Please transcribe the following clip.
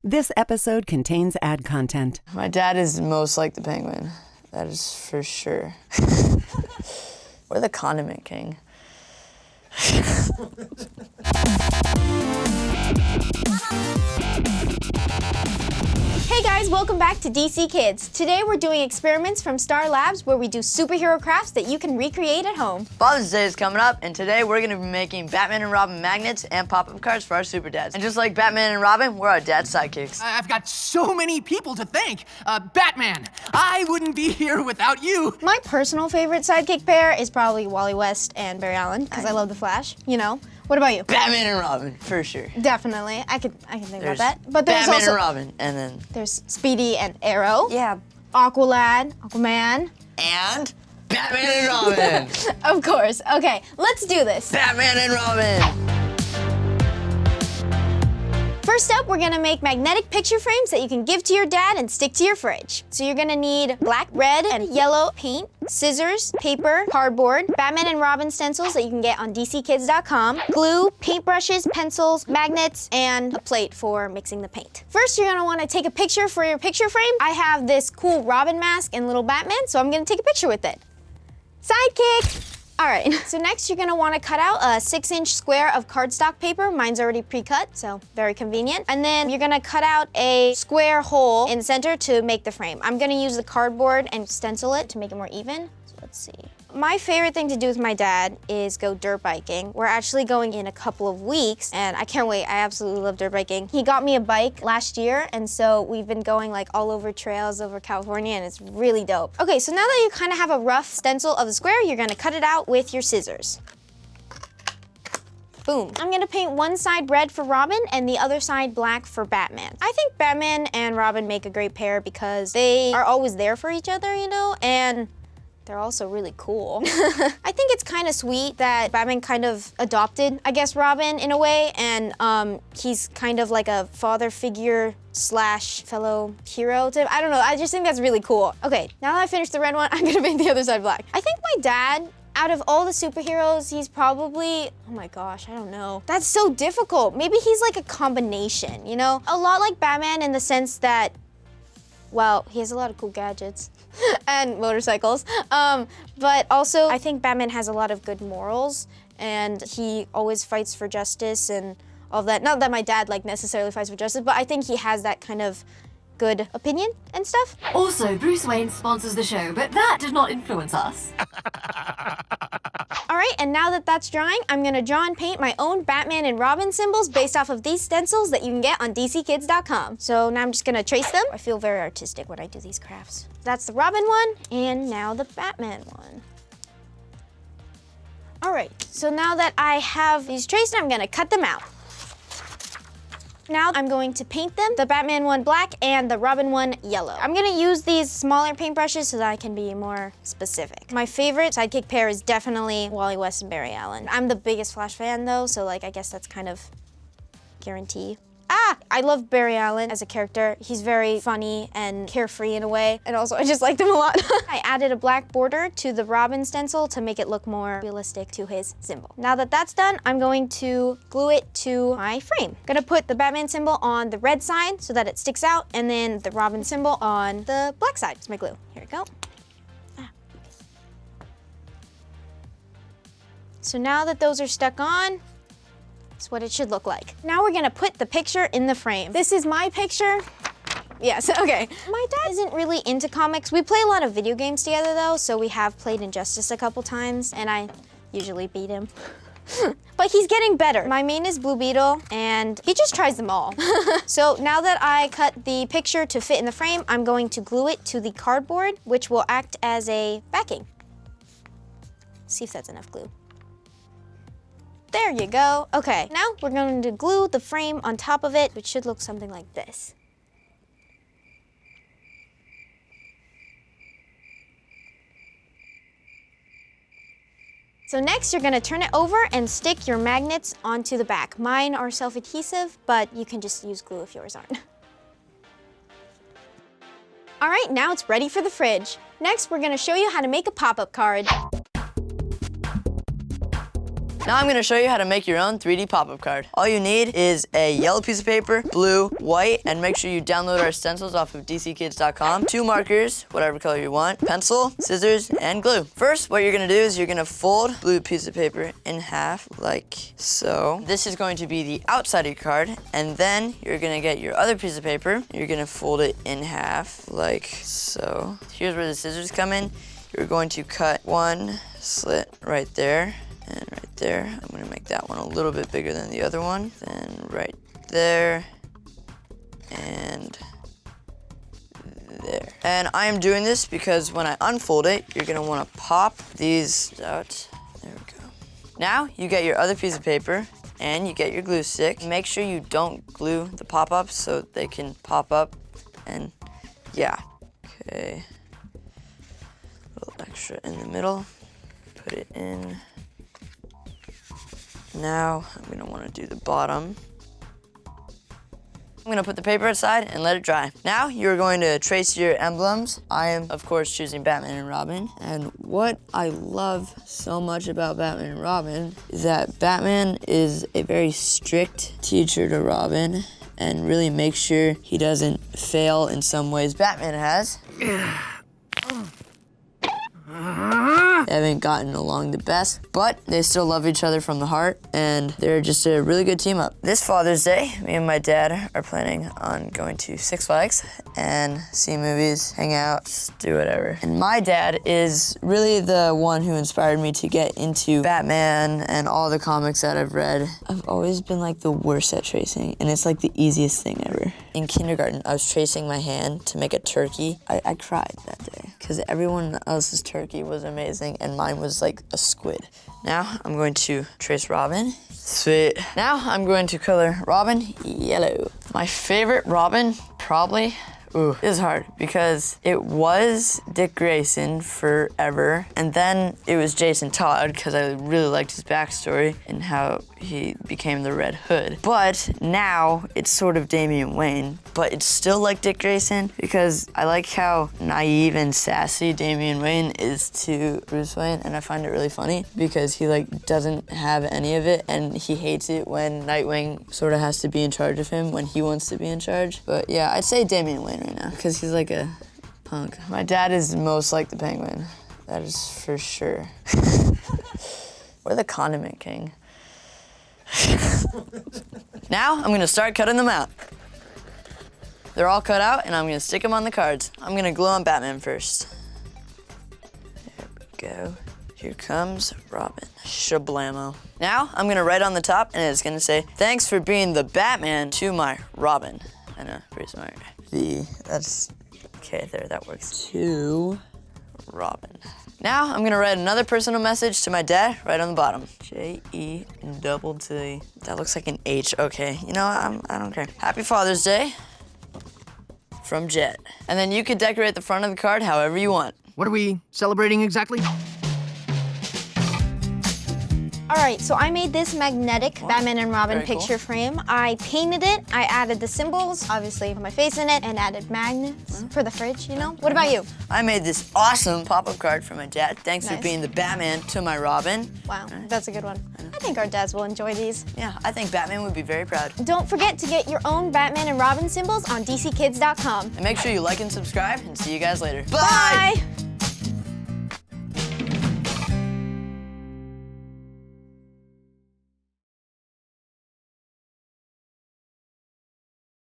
This episode contains ad content. My dad is most like the penguin. That is for sure. Or the condiment king. Hey guys, welcome back to DCKids. Today we're doing experiments from S.T.A.R Labs where we do superhero crafts that you can recreate at home. Father's Day is coming up, and today we're gonna be making Batman and Robin magnets and pop-up cards for our super dads. And just like Batman and Robin, we're our dad's sidekicks. I've got so many people to thank. Batman, I wouldn't be here without you. My personal favorite sidekick pair is probably Wally West and Barry Allen, because I love the Flash, you know. What about you? Batman and Robin, for sure. Definitely, I can think There's about that. But there's Batman also and Robin, and then there's Speedy and Arrow. yeah, Aqualad, Aquaman. and Batman and Robin. Of course. Okay, let's do this. Batman and Robin. First up, we're gonna make magnetic picture frames that you can give to your dad and stick to your fridge. So you're gonna need black, red, and yellow paint, scissors, paper, cardboard, Batman and Robin stencils that you can get on DCKids.com, glue, paintbrushes, pencils, magnets, and a plate for mixing the paint. First, you're gonna wanna take a picture for your picture frame. I have this cool Robin mask and little Batman, so I'm gonna take a picture with it. Sidekick! All right, so next you're gonna wanna cut out a 6-inch square of cardstock paper. Mine's already pre-cut, so very convenient. And then you're gonna cut out a square hole in the center to make the frame. I'm gonna use the cardboard and stencil it to make it more even. So let's see. My favorite thing to do with my dad is go dirt biking. We're actually going in a couple of weeks, and I can't wait. I absolutely love dirt biking. He got me a bike last year, and so we've been going like all over trails over California, and it's really dope. Okay, so now that you kind of have a rough stencil of the square, you're gonna cut it out with your scissors. Boom. I'm gonna paint one side red for Robin and the other side black for Batman. I think Batman and Robin make a great pair because they are always there for each other, you know, and they're also really cool. I think it's kind of sweet that Batman kind of adopted, I guess, Robin in a way, and he's kind of like a father figure slash fellow hero type. I don't know, I just think that's really cool. Okay, now that I finished the red one, I'm gonna paint the other side black. I think my dad, out of all the superheroes, he's probably, oh my gosh, I don't know. That's so difficult. Maybe he's like a combination, you know? A lot like Batman in the sense that, well, he has a lot of cool gadgets and motorcycles. But also, I think Batman has a lot of good morals, and he always fights for justice and all that. Not that my dad like necessarily fights for justice, but I think he has that kind of good opinion and stuff. Also, Bruce Wayne sponsors the show, but that did not influence us. All right, and now that that's drying, I'm gonna draw and paint my own Batman and Robin symbols based off of these stencils that you can get on DCKids.com. So now I'm just gonna trace them. I feel very artistic when I do these crafts. That's the Robin one, and now the Batman one. All right, so now that I have these traced, I'm gonna cut them out. Now I'm going to paint them, the Batman one black and the Robin one yellow. I'm gonna use these smaller paintbrushes so that I can be more specific. My favorite sidekick pair is definitely Wally West and Barry Allen. I'm the biggest Flash fan though, so like I guess that's kind of guarantee. I love Barry Allen as a character. He's very funny and carefree in a way, and also I just liked him a lot. I added a black border to the Robin stencil to make it look more realistic to his symbol. Now that that's done, I'm going to glue it to my frame. Gonna put the Batman symbol on the red side so that it sticks out, and then the Robin symbol on the black side. It's my glue. Here we go. So now that those are stuck on, that's what it should look like. Now we're gonna put the picture in the frame. This is my picture. Yes, okay. My dad isn't really into comics. We play a lot of video games together though, so we have played Injustice a couple times, and I usually beat him. But he's getting better. My main is Blue Beetle, and he just tries them all. So now that I cut the picture to fit in the frame, I'm going to glue it to the cardboard, which will act as a backing. See if that's enough glue. There you go. Okay, now we're going to glue the frame on top of it, which should look something like this. So next, you're gonna turn it over and stick your magnets onto the back. Mine are self-adhesive, but you can just use glue if yours aren't. All right, now it's ready for the fridge. Next, we're gonna show you how to make a pop-up card. Now I'm gonna show you how to make your own 3D pop-up card. All you need is a yellow piece of paper, blue, white, and make sure you download our stencils off of DCKids.com. 2 markers, whatever color you want, pencil, scissors, and glue. First, what you're gonna do is you're gonna fold blue piece of paper in half, like so. This is going to be the outside of your card, and then you're gonna get your other piece of paper. You're gonna fold it in half, like so. Here's where the scissors come in. You're going to cut one slit right there and right there. I'm gonna make that one a little bit bigger than the other one. Then right there and there. And I am doing this because when I unfold it, you're gonna wanna pop these out. There we go. Now you get your other piece of paper and you get your glue stick. Make sure you don't glue the pop-ups so they can pop up and yeah. Okay. A little extra in the middle. Put it in. Now I'm gonna wanna do the bottom. I'm gonna put the paper aside and let it dry. Now you're going to trace your emblems. I am, of course, choosing Batman and Robin. And what I love so much about Batman and Robin is that Batman is a very strict teacher to Robin and really makes sure he doesn't fail in some ways Batman has. They haven't gotten along the best, but they still love each other from the heart, and they're just a really good team up. This Father's Day, me and my dad are planning on going to Six Flags and see movies, hang out, just do whatever. And my dad is really the one who inspired me to get into Batman and all the comics that I've read. I've always been like the worst at tracing, and it's like the easiest thing ever. In kindergarten, I was tracing my hand to make a turkey. I cried that day because everyone else's turkey was amazing and mine was like a squid. Now I'm going to trace Robin. Sweet. Now I'm going to color Robin yellow. My favorite Robin, probably, this is hard because it was Dick Grayson forever, and then it was Jason Todd because I really liked his backstory and how he became the Red Hood. But now it's sort of Damian Wayne, but it's still like Dick Grayson because I like how naive and sassy Damian Wayne is to Bruce Wayne, and I find it really funny because he like doesn't have any of it, and he hates it when Nightwing sort of has to be in charge of him when he wants to be in charge. But yeah, I'd say Damian Wayne right now because he's like a punk. My dad is most like the Penguin. That is for sure. Or the Condiment King. Now I'm gonna start cutting them out. They're all cut out and I'm gonna stick them on the cards. I'm gonna glue on Batman first. There we go. Here comes Robin. Shablamo. Now I'm gonna write on the top and it's gonna say, thanks for being the Batman to my Robin. I know, pretty smart. That's, okay, there, that works. To Robin. Now I'm gonna write another personal message to my dad right on the bottom. J-E-T-T. That looks like an H, okay. You know, I don't care. Happy Father's Day from Jett. And then you could decorate the front of the card however you want. What are we celebrating exactly? All right, so I made this magnetic Batman and Robin Very cool. picture frame. I painted it, I added the symbols, obviously put my face in it, and added magnets for the fridge, you know? What about you? I made this awesome pop-up card for my dad. Thanks for Nice. being the Batman to my Robin. Wow, that's a good one. I think our dads will enjoy these. Yeah, I think Batman would be very proud. Don't forget to get your own Batman and Robin symbols on DCKids.com. And make sure you like and subscribe, and see you guys later. Bye.